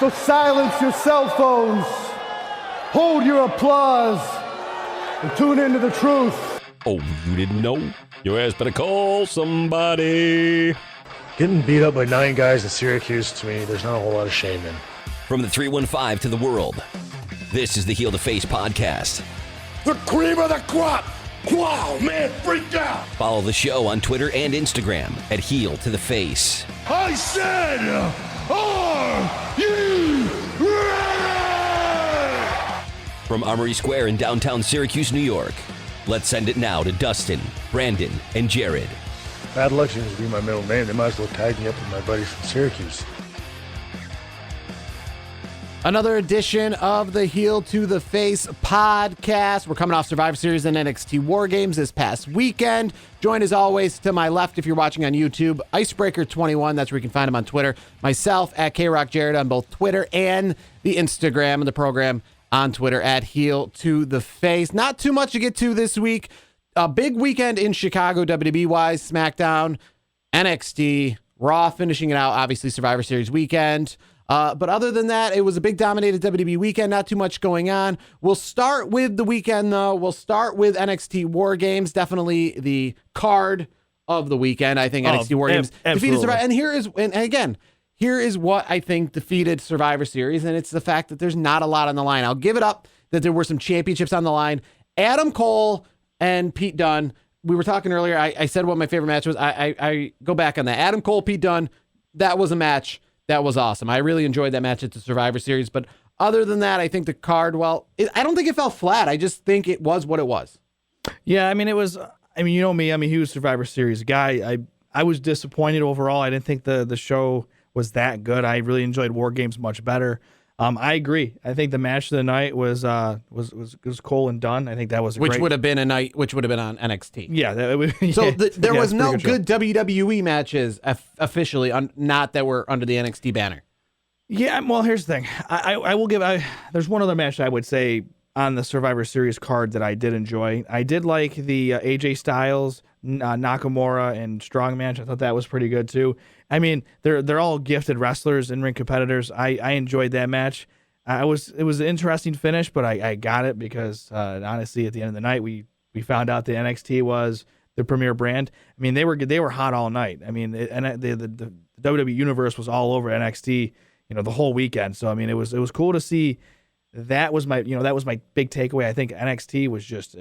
So silence your cell phones, hold your applause, and tune into the truth. Oh, you didn't know? Your ass better call somebody. Getting beat up by 9 guys in Syracuse, to me, there's not a whole lot of shame in. From the 315 to the world, this is the Heel to Face podcast. The cream of the crop! Wow, man, freaked out! Follow the show on Twitter and Instagram at Heel to the Face. I said, are you ready? From Armory Square in downtown Syracuse, New York, let's send it now to Dustin, Brandon, and Jared. Bad luck seems to be my middle name. They might as well tag me up with my buddies from Syracuse. Another edition of the Heel to the Face podcast. We're coming off Survivor Series and NXT WARGAMES this past weekend. Joined as always to my left, if you're watching on YouTube, Icebreaker21. That's where you can find him on Twitter. Myself at KRockJared on both Twitter and the Instagram, and the program on Twitter at Heel to the Face. Not too much to get to this week. A big weekend in Chicago, WWE-wise. SmackDown, NXT, Raw finishing it out. Obviously, Survivor Series weekend. But other than that, it was a big dominated WWE weekend. Not too much going on. We'll start with the weekend, though. We'll start with NXT WarGames. Definitely the card of the weekend. I think NXT WarGames defeated Survivor. And here is what I think defeated Survivor Series, and it's the fact that there's not a lot on the line. I'll give it up that there were some championships on the line. Adam Cole and Pete Dunne. We were talking earlier. I said what my favorite match was. I go back on that. Adam Cole, Pete Dunne. That was a match. That was awesome. I really enjoyed that match at the Survivor Series. But other than that, I think the card, I don't think it fell flat. I just think it was what it was. Yeah, I mean, it was, you know me. I'm a huge Survivor Series guy. I was disappointed overall. I didn't think the show was that good. I really enjoyed WarGames much better. I agree. I think the match of the night was Cole and Dunne. I think that was which would have been on NXT. Yeah. There was no good WWE matches officially, not that were under the NXT banner. Yeah. Well, here's the thing. I will give. There's one other match I would say on the Survivor Series card that I did enjoy. I did like the AJ Styles, Nakamura, and Strong match. I thought that was pretty good too. I mean, they're all gifted wrestlers and ring competitors. I enjoyed that match. It was an interesting finish, but I got it because honestly, at the end of the night, we found out that NXT was the premier brand. I mean, they were hot all night. I mean, the WWE universe was all over NXT, the whole weekend. So I mean, it was cool to see. That was my big takeaway. I think NXT was just,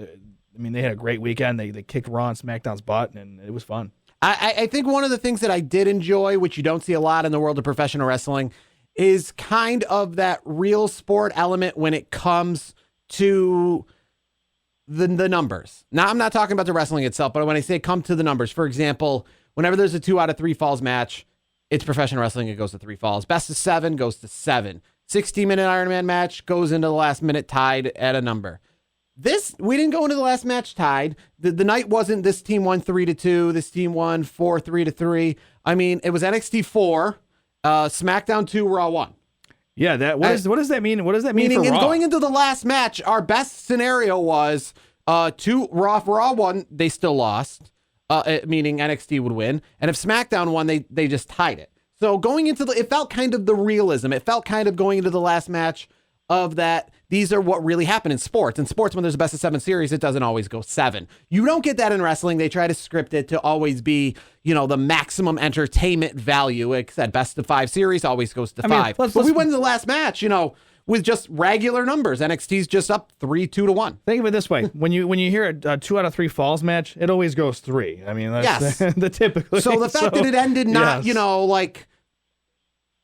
they had a great weekend. They kicked Raw and SmackDown's butt, and it was fun. I think one of the things that I did enjoy, which you don't see a lot in the world of professional wrestling, is kind of that real sport element when it comes to the numbers. Now, I'm not talking about the wrestling itself, but when I say come to the numbers, for example, whenever there's a 2 out of 3 falls match, it's professional wrestling. It goes to 3 falls. Best of 7 goes to 7. 60-minute Iron Man match goes into the last minute tied at a number. We didn't go into the last match tied. The night wasn't this team won 3-2, this team won 4-3. I mean, it was NXT 4, SmackDown 2, Raw 1. Yeah, what does that mean? What does that mean for Raw? Going into the last match, our best scenario was 2 Raw 1, they still lost, meaning NXT would win. And if SmackDown won, they just tied it. So going into it felt kind of the realism. It felt kind of going into the last match of that. These are what really happen in sports. In sports, when there's a best of 7 series, it doesn't always go 7. You don't get that in wrestling. They try to script it to always be, the maximum entertainment value. Like I said, best of 5 series always goes to 5. But we went in the last match, with just regular numbers. NXT's just up 3-2-1. Think of it this way: when you hear a 2 out of 3 falls match, it always goes 3. I mean, that's the typical. So the fact that it ended not,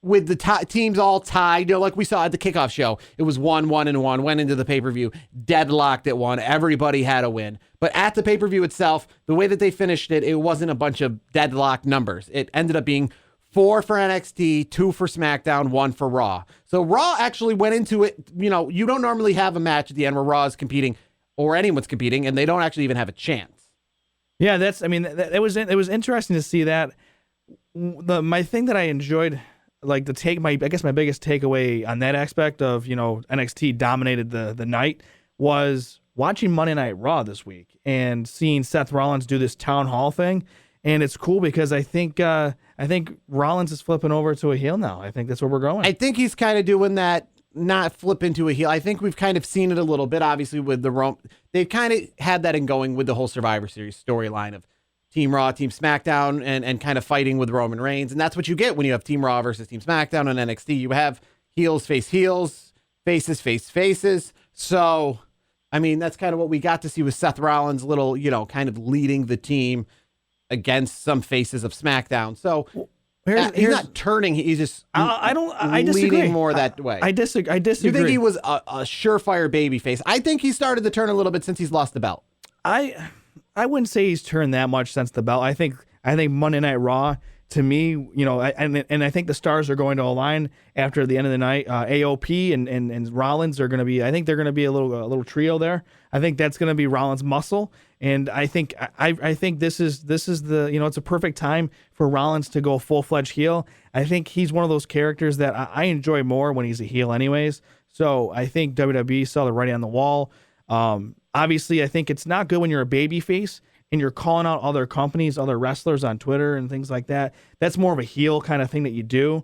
with the teams all tied, like we saw at the kickoff show, it was 1-1-1, went into the pay-per-view, deadlocked at 1. Everybody had a win. But at the pay-per-view itself, the way that they finished it, it wasn't a bunch of deadlocked numbers. It ended up being 4 for NXT, 2 for SmackDown, 1 for Raw. So Raw actually went into it, you don't normally have a match at the end where Raw is competing or anyone's competing, and they don't actually even have a chance. Yeah, it was interesting to see that. My thing that I enjoyed, my biggest takeaway on that aspect of, NXT dominated the night was watching Monday Night Raw this week and seeing Seth Rollins do this town hall thing and it's cool because I think Rollins is flipping over to a heel now. I think that's where we're going. I think he's kind of doing that, not flip into a heel. I think we've kind of seen it a little bit, obviously, with the they've kind of had that in going with the whole Survivor Series storyline of Team Raw, Team SmackDown, and kind of fighting with Roman Reigns. And that's what you get when you have Team Raw versus Team SmackDown on NXT. You have heels face heels, faces face faces. So, I mean, that's kind of what we got to see with Seth Rollins, little, kind of leading the team against some faces of SmackDown. So he's not turning. He's just I disagree. Leading more that way. I disagree. You think he was a surefire babyface? I think he started to turn a little bit since he's lost the belt. I wouldn't say he's turned that much since the belt. I think Monday Night Raw, to me, and I think the stars are going to align after the end of the night. AOP and Rollins are going to be. I think they're going to be a little trio there. I think that's going to be Rollins' muscle, and I think this is the it's a perfect time for Rollins to go full-fledged heel. I think he's one of those characters that I enjoy more when he's a heel, anyways. So I think WWE saw the writing on the wall. Obviously, I think it's not good when you're a babyface and you're calling out other companies, other wrestlers on Twitter and things like that. That's more of a heel kind of thing that you do.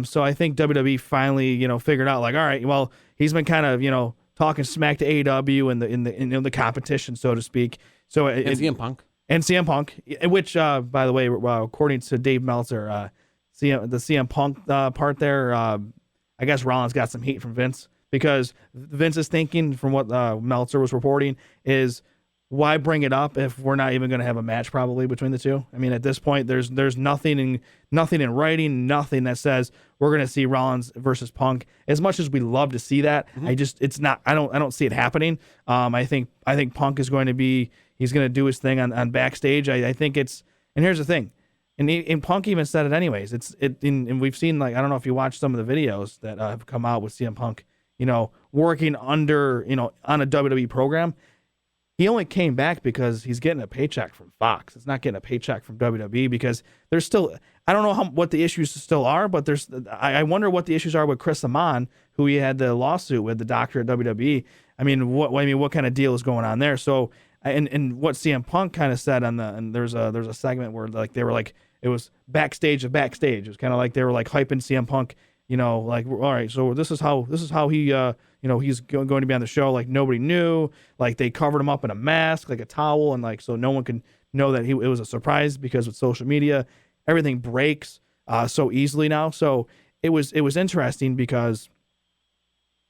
So I think WWE finally, figured out, like, all right, well, he's been kind of, talking smack to AEW in the competition, so to speak. So and CM Punk. And CM Punk, which, by the way, according to Dave Meltzer, the CM Punk part there, I guess Rollins got some heat from Vince, because Vince is thinking, from what Meltzer was reporting, is why bring it up if we're not even going to have a match probably between the two? I mean, at this point, there's nothing in writing, nothing that says we're going to see Rollins versus Punk. As much as we love to see that, it's not. I don't see it happening. I think Punk is going to be. He's going to do his thing on backstage. I think it's. And here's the thing, and Punk even said it anyways. And we've seen, like, I don't know if you watched some of the videos that have come out with CM Punk, working under, on a WWE program. He only came back because he's getting a paycheck from Fox. It's not getting a paycheck from WWE, because there's still, I don't know what the issues still are, but I wonder what the issues are with Chris Amon, who he had the lawsuit with, the doctor at WWE. I mean, what kind of deal is going on there? So, and what CM Punk kind of said and there's a segment where, like, they were like, it was backstage of backstage. It was kind of like they were like hyping CM Punk, like, all right, so this is how he, he's going to be on the show. Like, nobody knew. Like, they covered him up in a mask, like a towel, and like, so no one can know that it was a surprise, because with social media, everything breaks so easily now. So it was interesting because,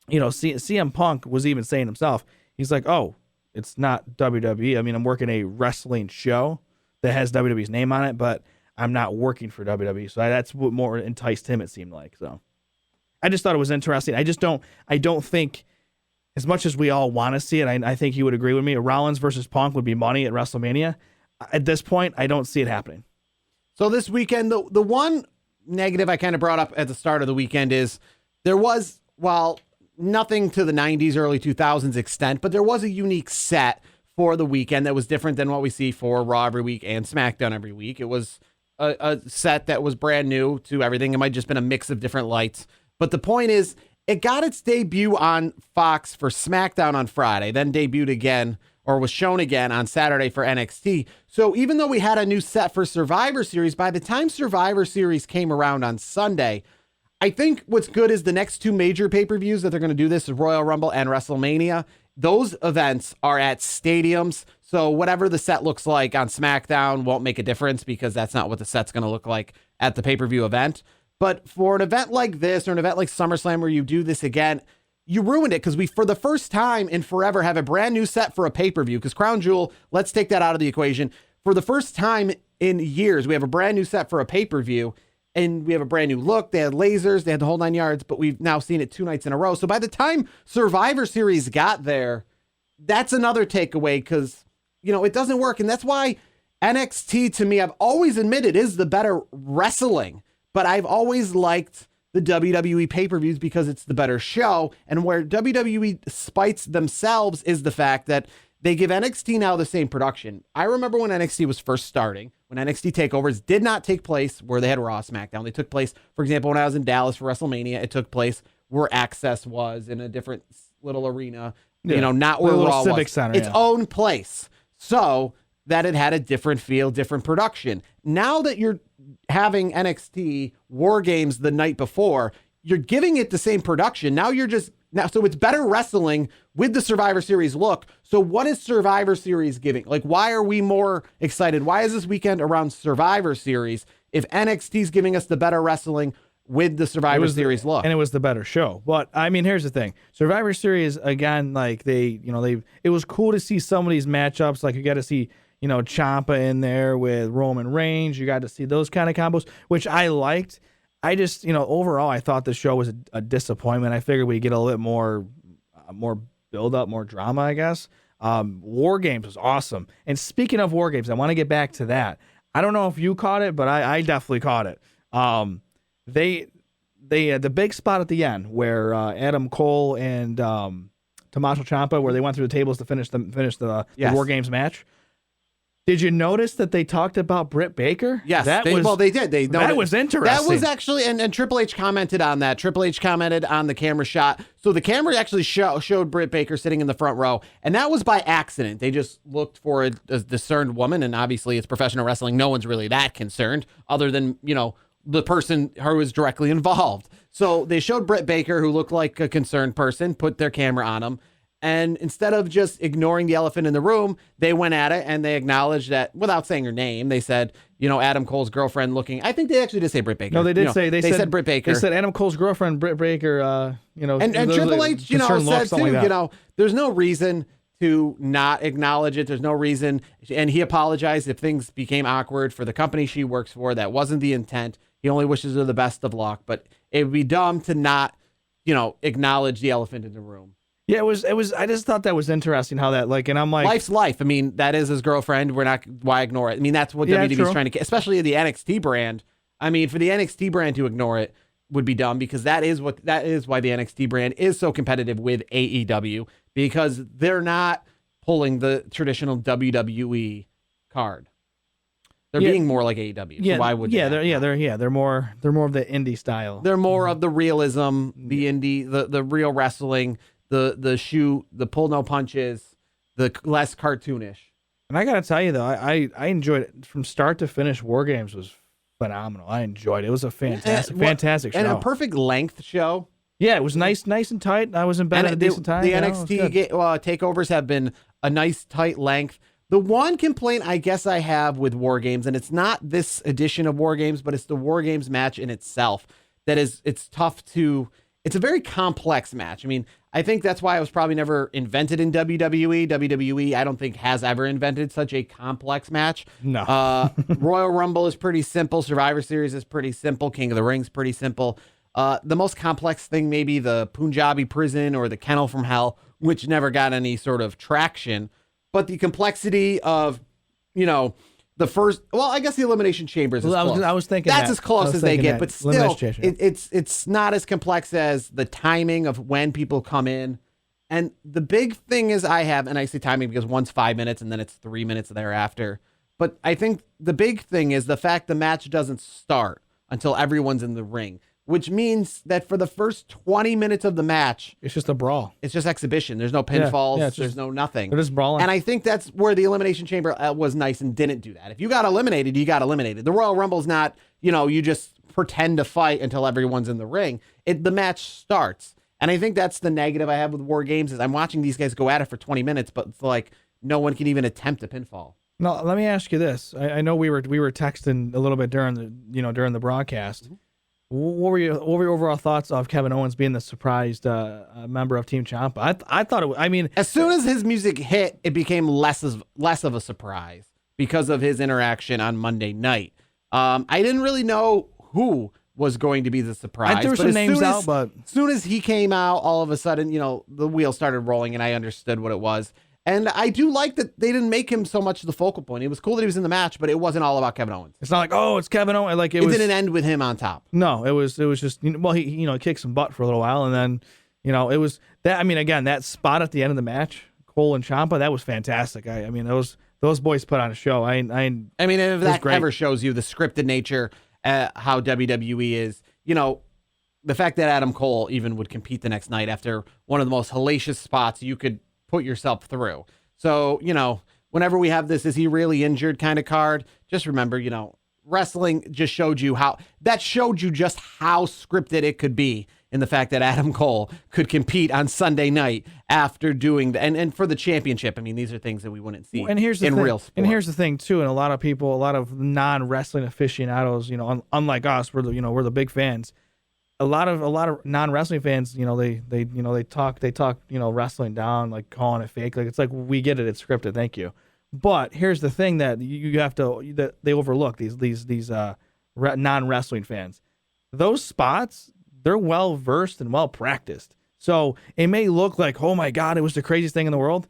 CM Punk was even saying himself, he's like, oh, it's not WWE. I mean, I'm working a wrestling show that has WWE's name on it, but I'm not working for WWE. So that's what more enticed him, it seemed like. So I just thought it was interesting. I don't think, as much as we all want to see it, I think you would agree with me, Rollins versus Punk would be money at WrestleMania. At this point, I don't see it happening. So this weekend, the one negative I kind of brought up at the start of the weekend is there was, while nothing to the 90s, early 2000s extent, but there was a unique set for the weekend that was different than what we see for Raw every week and SmackDown every week. It was a set that was brand new to everything. It might have just been a mix of different lights. But the point is, it got its debut on Fox for SmackDown on Friday, then debuted again, or was shown again on Saturday for NXT. So even though we had a new set for Survivor Series, by the time Survivor Series came around on Sunday, I think what's good is the next two major pay-per-views that they're going to do this is Royal Rumble and WrestleMania. Those events are at stadiums. So whatever the set looks like on SmackDown won't make a difference, because that's not what the set's going to look like at the pay-per-view event. But for an event like this, or an event like SummerSlam where you do this again, you ruined it, because we, for the first time in forever, have a brand new set for a pay-per-view. Because Crown Jewel, let's take that out of the equation. For the first time in years, we have a brand new set for a pay-per-view, and we have a brand new look. They had lasers, they had the whole 9 yards, but we've now seen it 2 nights in a row. So by the time Survivor Series got there, that's another takeaway, because, it doesn't work. And that's why NXT, to me, I've always admitted, is the better wrestling. But I've always liked the WWE pay-per-views because it's the better show. And where WWE spites themselves is the fact that they give NXT now the same production. I remember when NXT was first starting, when NXT takeovers did not take place where they had Raw, SmackDown. They took place, for example, when I was in Dallas for WrestleMania, it took place where Access was, in a different little arena, not where Raw was. Civic Center, its own place. So that it had a different feel, different production. Now that you're having NXT War Games the night before, you're giving it the same production. Now so it's better wrestling with the Survivor Series look. So what is Survivor Series giving? Like, why are we more excited? Why is this weekend around Survivor Series if NXT is giving us the better wrestling with the Survivor Series look? And it was the better show. But I mean, here's the thing. Survivor Series, again, like it was cool to see some of these matchups. Like you got to see, Ciampa in there with Roman Reigns. You got to see those kind of combos, which I liked. I just, overall, I thought the show was a disappointment. I figured we'd get a little bit more build up, more drama, I guess. War Games was awesome. And speaking of War Games, I want to get back to that. I don't know if you caught it, but I definitely caught it. They the big spot at the end where Adam Cole and Tommaso Ciampa, where they went through the tables to finish the War Games match. Did you notice that they talked about Britt Baker? Yes, they did. That was interesting. That was actually, and Triple H commented on that. Triple H commented on the camera shot. So the camera actually showed Britt Baker sitting in the front row, and that was by accident. They just looked for a discerned woman, and obviously it's professional wrestling. No one's really that concerned, other than, the person who was directly involved. So they showed Britt Baker, who looked like a concerned person, put their camera on him. And instead of just ignoring the elephant in the room, they went at it and they acknowledged that without saying her name. They said, Adam Cole's girlfriend looking. I think they actually did say Britt Baker. No, they did say they said Britt Baker. They said Adam Cole's girlfriend, Britt Baker. And Triple H, said too. There's no reason to not acknowledge it. There's no reason, and he apologized if things became awkward for the company she works for. That wasn't the intent. He only wishes her the best of luck. But it would be dumb to not, acknowledge the elephant in the room. Yeah, it was. I just thought that was interesting how that, and I'm like, life's life. I mean, that is his girlfriend. Why ignore it? I mean, that's what WWE's trying to, especially the NXT brand. I mean, for the NXT brand to ignore it would be dumb, because that is why the NXT brand is so competitive with AEW, because they're not pulling the traditional WWE card. They're being more like AEW. Yeah, so why would they're more of the indie style. They're more of the realism, the indie, the real wrestling. The shoot, the pull no punches, the less cartoonish. And I gotta tell you though, I enjoyed it from start to finish. War Games was phenomenal. I enjoyed it. It was a fantastic show. And a perfect length show. Yeah, it was nice and tight. I was in bed at a decent time. The NXT takeovers have been a nice tight length. The one complaint I guess I have with War Games, and it's not this edition of War Games, but it's the War Games match in itself, it's tough to. It's a very complex match. I mean, I think that's why it was probably never invented in WWE. WWE, I don't think, has ever invented such a complex match. No. Royal Rumble is pretty simple. Survivor Series is pretty simple. King of the Ring's pretty simple. The most complex thing, maybe the Punjabi prison or the Kennel from Hell, which never got any sort of traction. But the complexity of, the first, I guess the Elimination Chamber is close. I was thinking that's as close as they get, but still, it's it's not as complex as the timing of when people come in. And the big thing is and I say timing because one's 5 minutes and then it's 3 minutes thereafter. But I think the big thing is the fact the match doesn't start until everyone's in the ring, which means that for the first 20 minutes of the match, it's just a brawl. It's just exhibition. There's no pinfalls. There's no nothing. They're just brawling. And I think that's where the Elimination Chamber was nice and didn't do that. If you got eliminated, you got eliminated. The Royal Rumble's not, you just pretend to fight until everyone's in the ring. The match starts. And I think that's the negative I have with War Games is I'm watching these guys go at it for 20 minutes, but it's like no one can even attempt a pinfall. Now, let me ask you this. I know we were texting a little bit during the broadcast. Mm-hmm. What were your overall thoughts of Kevin Owens being the surprised member of Team Ciampa? I thought it. As soon as his music hit, it became less of a surprise because of his interaction on Monday night. I didn't really know who was going to be the surprise. I threw some names out, but as soon as he came out, all of a sudden, the wheel started rolling, and I understood what it was. And I do like that they didn't make him so much the focal point. It was cool that he was in the match, but it wasn't all about Kevin Owens. It's not like, it's Kevin Owens. Like it didn't end with him on top. No, it was just he kicked some butt for a little while, and then it was that. I mean, again, that spot at the end of the match, Cole and Ciampa, that was fantastic. I mean, those boys put on a show. I mean, if that ever shows you the scripted nature, how WWE is, the fact that Adam Cole even would compete the next night after one of the most hellacious spots you could put yourself through. So, whenever we have this, is he really injured kind of card, just remember, wrestling just showed you just how scripted it could be, in the fact that Adam Cole could compete on Sunday night after doing and for the championship. I mean, these are things that we wouldn't see in real sport. And here's the thing too, and a lot of non-wrestling aficionados, unlike us, we're the big fans. A lot of non-wrestling fans, they talk wrestling down, like calling it fake. Like, it's like, we get it, it's scripted, thank you. But here's the thing that that they overlook, these non-wrestling fans. Those spots, they're well versed and well practiced. So it may look like, oh my God, it was the craziest thing in the world.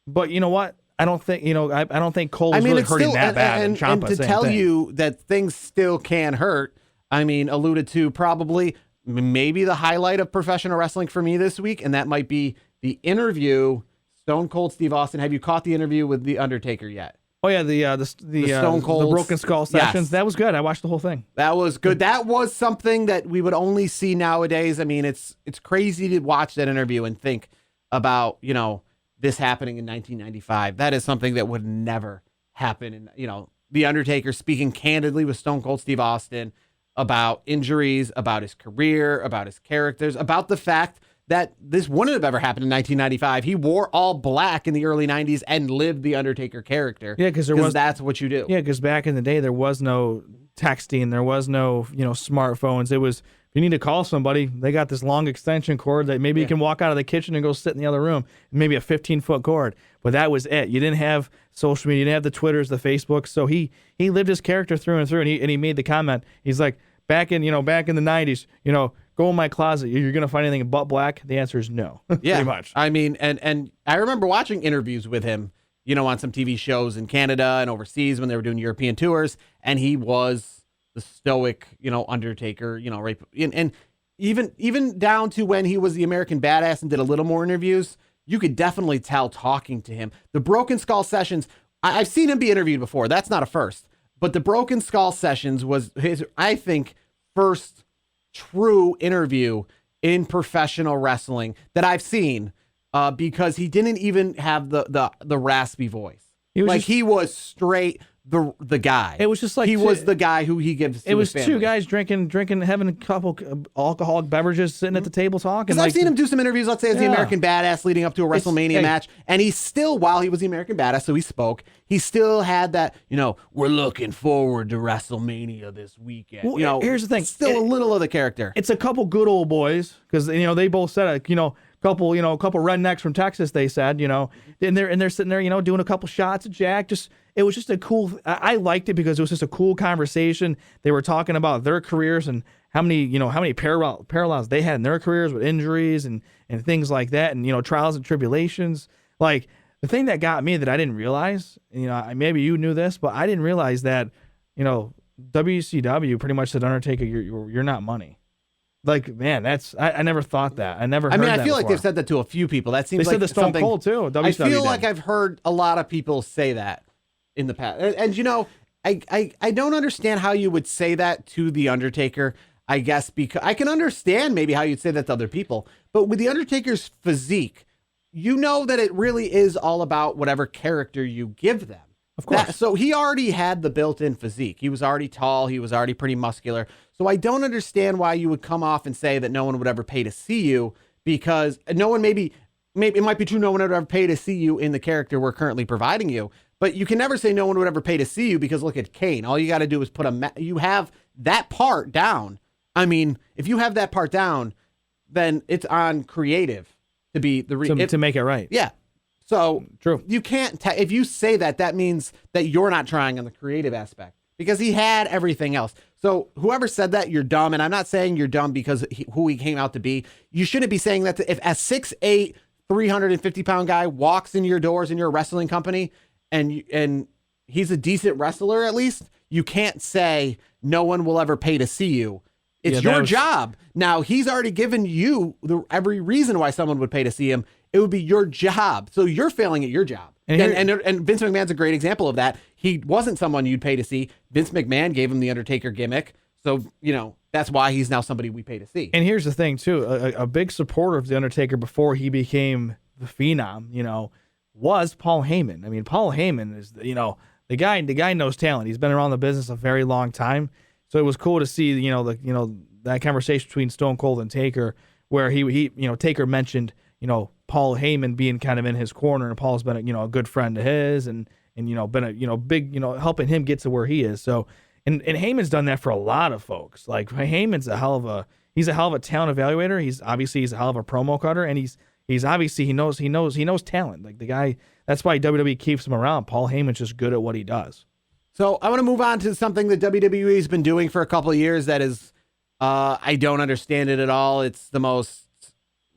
But you know what? I don't think I don't think Cole is really hurting that bad. And to tell you that things still can hurt, I mean, alluded to probably maybe the highlight of professional wrestling for me this week, and that might be the interview, Stone Cold Steve Austin. Have you caught the interview with The Undertaker yet? Oh yeah, the Stone Cold, the Broken Skull sessions. Yes. That was good. I watched the whole thing. That was good. That was something that we would only see nowadays. I mean, it's crazy to watch that interview and think about, this happening in 1995. That is something that would never happen. And, The Undertaker speaking candidly with Stone Cold Steve Austin about injuries, about his career, about his characters, about the fact that this wouldn't have ever happened in 1995. He wore all black in the early 90s and lived the Undertaker character. Yeah, because that's what you do. Yeah, because back in the day, there was no texting, there was no smartphones. It was, if you need to call somebody, they got this long extension cord that maybe you can walk out of the kitchen and go sit in the other room, maybe a 15-foot cord. But that was it. You didn't have social media, you didn't have the Twitters, the Facebooks. So he lived his character through and through, and he made the comment. He's like, back in the 90s, go in my closet. You're going to find anything but black? The answer is no. Yeah, pretty much. I mean, and I remember watching interviews with him, on some TV shows in Canada and overseas when they were doing European tours, and he was the stoic, Undertaker, right? And even down to when he was the American Badass and did a little more interviews, you could definitely tell talking to him. The Broken Skull sessions, I've seen him be interviewed before. That's not a first. But the Broken Skull sessions was his, I think, first true interview in professional wrestling that I've seen, because he didn't even have the raspy voice. He was straight the guy. It was just like he was the guy who he gives. It was two guys drinking, having a couple alcoholic beverages, sitting at the table talking. Because I've seen him do some interviews, let's say, as the American Badass leading up to a WrestleMania match, and he still, while he was the American Badass, so he spoke, he still had that, we're looking forward to WrestleMania this weekend. Well, here's the thing, still a little of the character. It's a couple good old boys, because they both said it. Couple rednecks from Texas. They said, and they're sitting there, doing a couple shots of Jack. It was just a cool. I liked it because it was just a cool conversation. They were talking about their careers and how many parallels they had in their careers with injuries and things like that, and trials and tribulations. Like, the thing that got me that I didn't realize, maybe you knew this, but I didn't realize that, WCW pretty much said, Undertaker, you're not money. Like, man, I never thought that. I never heard that. I feel like before. they've said that to a few people. That seems they said the Stone Cold too. WCW I feel did. like I've heard a lot of people say that in the past. And I don't understand how you would say that to the Undertaker. I guess because I can understand maybe how you'd say that to other people, but with the Undertaker's physique, that it really is all about whatever character you give them. Of course. So he already had the built-in physique. He was already tall. He was already pretty muscular. So I don't understand why you would come off and say that no one would ever pay to see you, because no one maybe it might be true. No one would ever pay to see you in the character we're currently providing you, but you can never say no one would ever pay to see you, because look at Kane. All you got to do is you have that part down. I mean, if you have that part down, then it's on creative to be to make it right. Yeah. So true. You can't, if you say that means that you're not trying on the creative aspect, because he had everything else. So whoever said that, you're dumb. And I'm not saying you're dumb because who he came out to be. You shouldn't be saying that if a 6'8", 350-pound guy walks in your doors in your wrestling company and he's a decent wrestler, at least, you can't say no one will ever pay to see you. It's your job. Now, he's already given you every reason why someone would pay to see him. It would be your job. So you're failing at your job. And Vince McMahon's a great example of that. He wasn't someone you'd pay to see. Vince McMahon gave him the Undertaker gimmick. So, that's why he's now somebody we pay to see. And here's the thing, too. A big supporter of the Undertaker before he became the Phenom, was Paul Heyman. I mean, Paul Heyman is, the guy knows talent. He's been around the business a very long time. So it was cool to see, that conversation between Stone Cold and Taker, where he Taker mentioned, Paul Heyman being kind of in his corner, and Paul's been a good friend of his, and been a big, helping him get to where he is. So and Heyman's done that for a lot of folks. Like, Heyman's a hell of a talent evaluator. He's a hell of a promo cutter, and he's obviously he knows talent. Like, the guy, that's why WWE keeps him around. Paul Heyman's just good at what he does. So I want to move on to something that WWE has been doing for a couple of years that is, I don't understand it at all. It's the most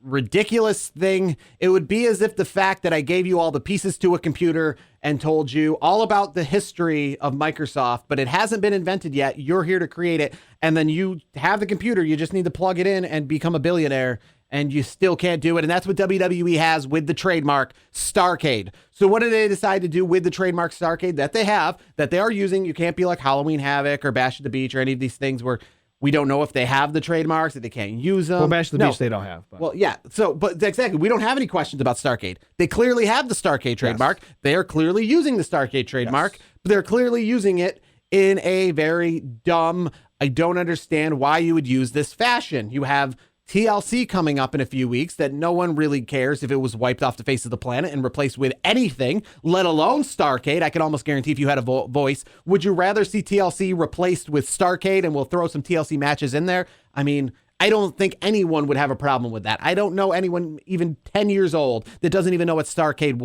ridiculous thing. It would be as if the fact that I gave you all the pieces to a computer and told you all about the history of Microsoft, but it hasn't been invented yet. You're here to create it. And then you have the computer. You just need to plug it in and become a billionaire, and you still can't do it. And that's what WWE has with the trademark Starrcade. So what did they decide to do with the trademark Starrcade that they are using? You can't be like Halloween Havoc or Bash at the Beach or any of these things where we don't know if they have the trademarks, that they can't use them. Well, Bash at the Beach they don't have. But. Well, yeah. So, but exactly, we don't have any questions about Starrcade. They clearly have the Starrcade trademark. Yes. They are clearly using the Starrcade trademark, yes. But they're clearly using it in a very dumb, I don't understand why you would use this fashion. You have TLC coming up in a few weeks that no one really cares if it was wiped off the face of the planet and replaced with anything, let alone Starrcade. I can almost guarantee if you had a voice, would you rather see TLC replaced with Starrcade, and we'll throw some TLC matches in there? I mean, I don't think anyone would have a problem with that. I don't know anyone even 10 years old that doesn't even know what Starrcade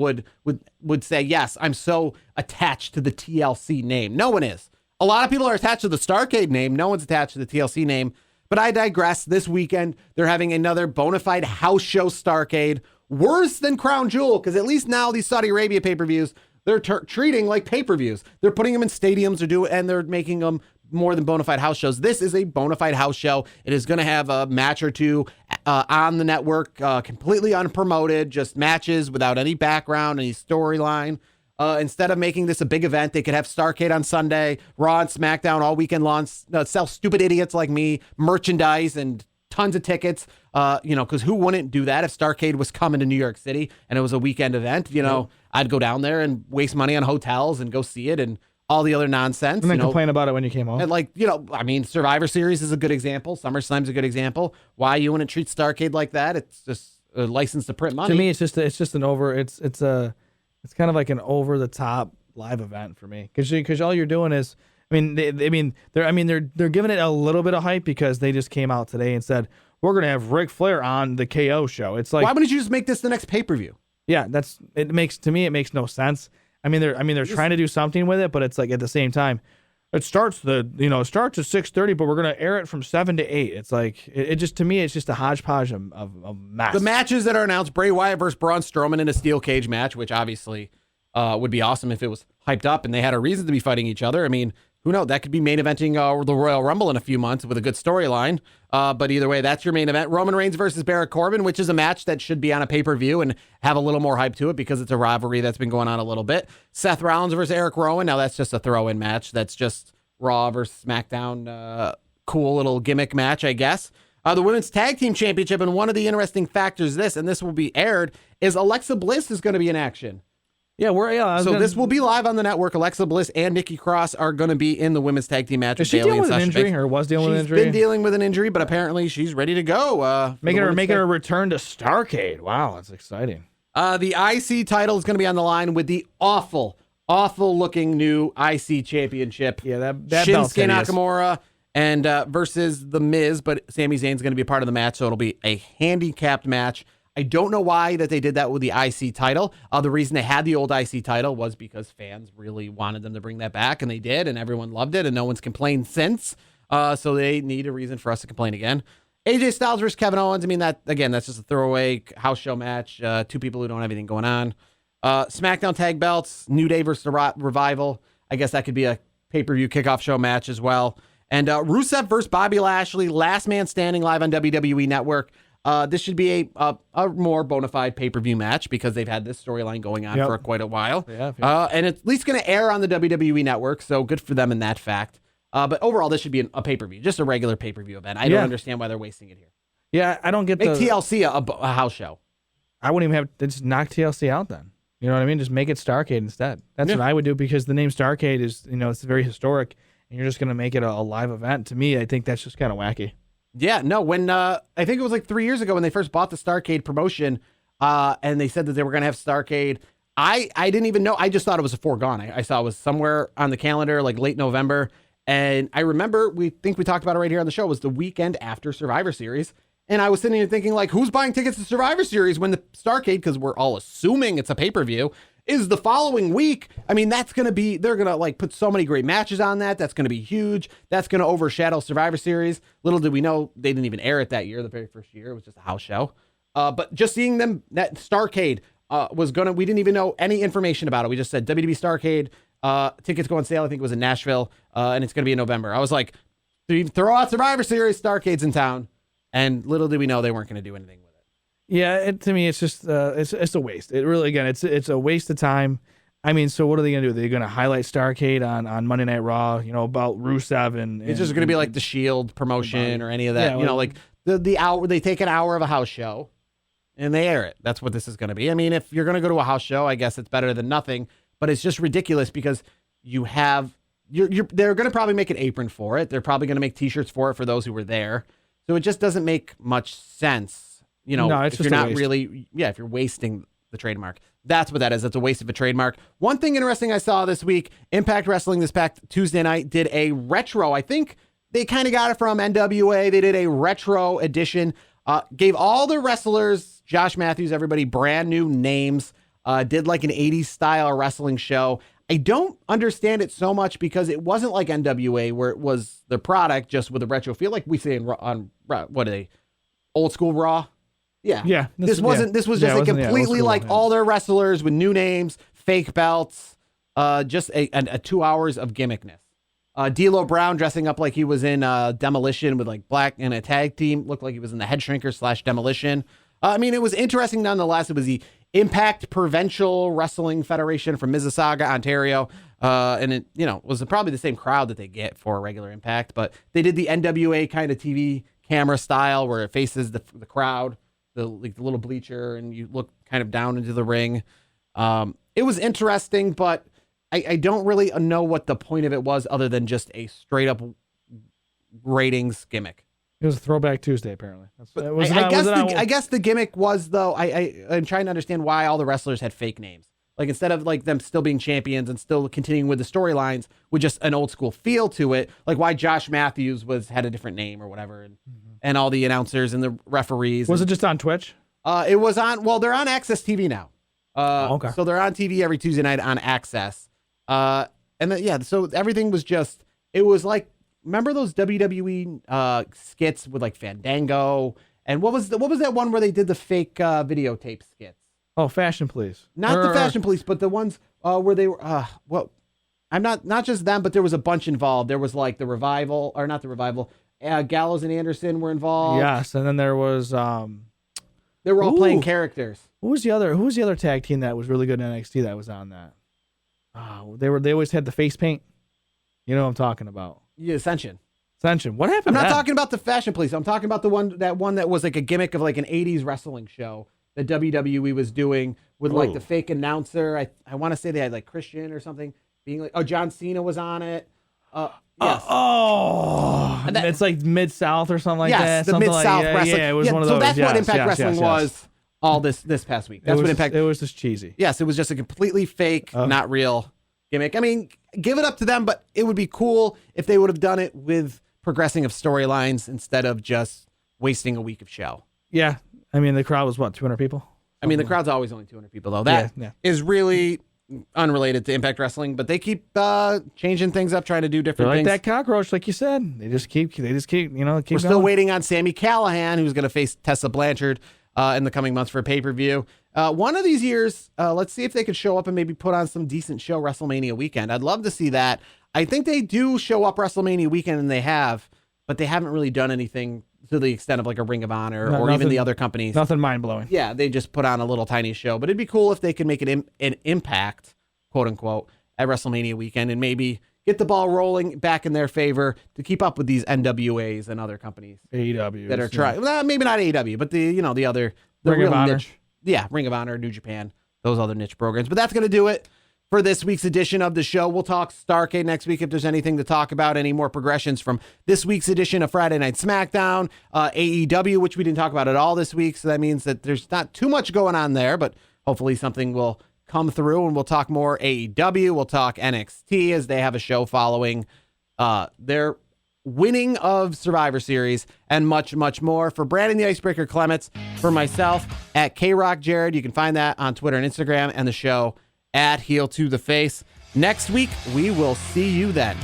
would say, yes, I'm so attached to the TLC name. No one is. A lot of people are attached to the Starrcade name. No one's attached to the TLC name. But I digress. This weekend, they're having another bona fide house show Starrcade. Worse than Crown Jewel, because at least now these Saudi Arabia pay-per-views, they're treating like pay-per-views. They're putting them in stadiums and they're making them more than bona fide house shows. This is a bona fide house show. It is going to have a match or two on the network, completely unpromoted, just matches without any background, any storyline. Instead of making this a big event, they could have Starrcade on Sunday, Raw and SmackDown all weekend long, sell stupid idiots like me merchandise and tons of tickets, because who wouldn't do that if Starrcade was coming to New York City and it was a weekend event? I'd go down there and waste money on hotels and go see it and all the other nonsense. And then complain about it when you came home. And Survivor Series is a good example. SummerSlam's a good example. Why you wouldn't treat Starrcade like that? It's just a license to print money. To me, it's kind of like an over-the-top live event for me, because all you're doing is, they're giving it a little bit of hype because they just came out today and said we're gonna have Ric Flair on the KO show. It's like, why wouldn't you just make this the next pay-per-view? Yeah, it makes no sense. They're trying to do something with it, but it's like at the same time, it starts at 6:30, but we're gonna air it from 7 to 8. It's like it just, to me, it's just a hodgepodge of mess. The matches that are announced: Bray Wyatt versus Braun Strowman in a steel cage match, which obviously would be awesome if it was hyped up and they had a reason to be fighting each other. I mean, who knows? That could be main eventing the Royal Rumble in a few months with a good storyline. But either way, that's your main event. Roman Reigns versus Baron Corbin, which is a match that should be on a pay-per-view and have a little more hype to it because it's a rivalry that's been going on a little bit. Seth Rollins versus Eric Rowan. Now that's just a throw-in match. That's just Raw versus SmackDown. Cool little gimmick match, I guess. The Women's Tag Team Championship, and one of the interesting factors this will be aired, is Alexa Bliss is going to be in action. This will be live on the network. Alexa Bliss and Nikki Cross are going to be in the Women's Tag Team match. Is she dealing with an injury, or was dealing with an injury? She's been dealing with an injury, but apparently she's ready to go. Making her return to Starrcade. Wow, that's exciting. The IC title is going to be on the line with the awful looking new IC championship. Yeah, that Shinsuke Nakamura and versus The Miz, but Sami Zayn's going to be part of the match, so it'll be a handicapped match. I don't know why that they did that with the IC title. The reason they had the old IC title was because fans really wanted them to bring that back, and they did, and everyone loved it, and no one's complained since. So they need a reason for us to complain again. AJ Styles versus Kevin Owens. That's just a throwaway house show match. Two people who don't have anything going on. SmackDown tag belts, New Day versus the Revival. I guess that could be a pay-per-view kickoff show match as well. And Rusev versus Bobby Lashley, last man standing, live on WWE Network. This should be a more bona fide pay-per-view match because they've had this storyline going on for quite a while. And it's at least going to air on the WWE Network, so good for them in that fact. But overall, this should be a pay-per-view, just a regular pay-per-view event. I don't understand why they're wasting it here. Yeah, I don't get Make TLC a house show. I wouldn't even have to just knock TLC out then. You know what I mean? Just make it Starrcade instead. That's what I would do, because the name Starrcade is, it's very historic, and you're just going to make it a live event. To me, I think that's just kind of wacky. Yeah, no, when I think it was like 3 years ago when they first bought the Starrcade promotion, and they said that they were going to have Starrcade. I didn't even know. I just thought it was a foregone. I saw it was somewhere on the calendar, like late November. And I remember, we talked about it right here on the show, it was the weekend after Survivor Series. And I was sitting here thinking, like, who's buying tickets to Survivor Series when the Starrcade, because we're all assuming it's a pay-per-view, is the following week? I mean, that's going to be, they're going to like put so many great matches on that. That's going to be huge. That's going to overshadow Survivor Series. Little did we know they didn't even air it that year, the very first year. It was just a house show. But just seeing them, that Starrcade we didn't even know any information about it. We just said WWE Starrcade, tickets go on sale. I think it was in Nashville, and it's going to be in November. I was like, throw out Survivor Series, Starrcade's in town. And little did we know they weren't going to do anything with it. Yeah, to me, it's just it's a waste. It really, again, it's a waste of time. I mean, so what are they going to do? They're going to highlight Starrcade on Monday Night Raw, about Rusev and it's just going to be like the Shield promotion or any of that. Yeah, like the hour, they take an hour of a house show and they air it. That's what this is going to be. I mean, if you're going to go to a house show, I guess it's better than nothing, but it's just ridiculous because they're going to probably make an apron for it. They're probably going to make t-shirts for it for those who were there. So it just doesn't make much sense, No, it's if just you're a not waste. really, if you're wasting the trademark. That's what that is. That's a waste of a trademark. One thing interesting I saw this week, Impact Wrestling this past Tuesday night did a retro. I think they kind of got it from NWA. They did a retro edition, gave all the wrestlers, Josh Matthews, everybody, brand new names, did like an 80s style wrestling show. I don't understand it so much because it wasn't like NWA where it was the product just with a retro feel, like we say on what are they, old school Raw? Yeah. This was just a completely like all their wrestlers with new names, fake belts, just a 2 hours of gimmickness. D'Lo Brown dressing up like he was in Demolition with like black and a tag team, looked like he was in the Head Shrinker / Demolition. I mean, it was interesting nonetheless. It was the Impact Provincial Wrestling Federation from Mississauga, Ontario. And it, was probably the same crowd that they get for a regular Impact, but they did the NWA kind of TV camera style where it faces the crowd, the little bleacher, and you look kind of down into the ring. It was interesting, but I don't really know what the point of it was other than just a straight up ratings gimmick. It was a Throwback Tuesday, apparently. I guess the gimmick was, though, I'm trying to understand why all the wrestlers had fake names. Like, instead of like them still being champions and still continuing with the storylines with just an old school feel to it, like why Josh Matthews had a different name or whatever, and all the announcers and the referees. Was it just on Twitch? It was on. Well, they're on Access TV now. Okay. So they're on TV every Tuesday night on Access. And then, so everything was just. It was like. Remember those WWE skits with like Fandango, and what was that one where they did the fake videotape skits? Oh, Fashion Police. Not the Fashion Police, but the ones where they were. I'm not just them, but there was a bunch involved. There was like the Revival, or not the Revival. Gallows and Anderson were involved. Yes, and then there was. They were all playing characters. Who was the other tag team that was really good in NXT that was on that? They always had the face paint. You know what I'm talking about. Yeah, Ascension. What happened? I'm not talking about the Fashion Police. I'm talking about the one that was like a gimmick of like an 80s wrestling show that WWE was doing with like the fake announcer. I want to say they had like Christian or something being like, John Cena was on it. Yes. It's like Mid-South or something like that. Yes, the Something Mid-South wrestling. Yeah, it was one of those. So that's what Impact Wrestling was yes. all this past week. That's what Impact. It was just cheesy. Yes, it was just a completely fake, not real gimmick. I mean, give it up to them, but it would be cool if they would have done it with progressing of storylines instead of just wasting a week of show. Yeah. I mean, the crowd was what, 200 people? I mean, the crowd's always only 200 people, though. That is really unrelated to Impact Wrestling, but they keep changing things up, trying to do different things. Like that cockroach, like you said. They just keep We're still waiting on Sami Callihan, who's going to face Tessa Blanchard in the coming months for a pay-per-view. One of these years, let's see if they could show up and maybe put on some decent show WrestleMania weekend. I'd love to see that. I think they do show up WrestleMania weekend, and they have, but they haven't really done anything to the extent of like a Ring of Honor or even the other companies. Nothing mind-blowing. Yeah, they just put on a little tiny show, but it'd be cool if they could make it an impact, quote unquote, at WrestleMania weekend and maybe get the ball rolling back in their favor to keep up with these NWAs and other companies. AEW. That are trying, well, maybe not AEW, but the other, Ring of Honor. niche. Yeah, Ring of Honor, New Japan. those other niche programs. But that's going to do it for this week's edition of the show. We'll talk Starrcade next week if there's anything to talk about, any more progressions from this week's edition of Friday Night SmackDown, AEW, which we didn't talk about at all this week. So that means that there's not too much going on there, but hopefully something will come through and we'll talk more AEW. We'll talk NXT as they have a show following their winning of Survivor Series and much, much more. For Brandon the Icebreaker Clements, for myself at KRockJared, you can find that on Twitter and Instagram, and the show at Heel to the Face. Next week, we will see you then.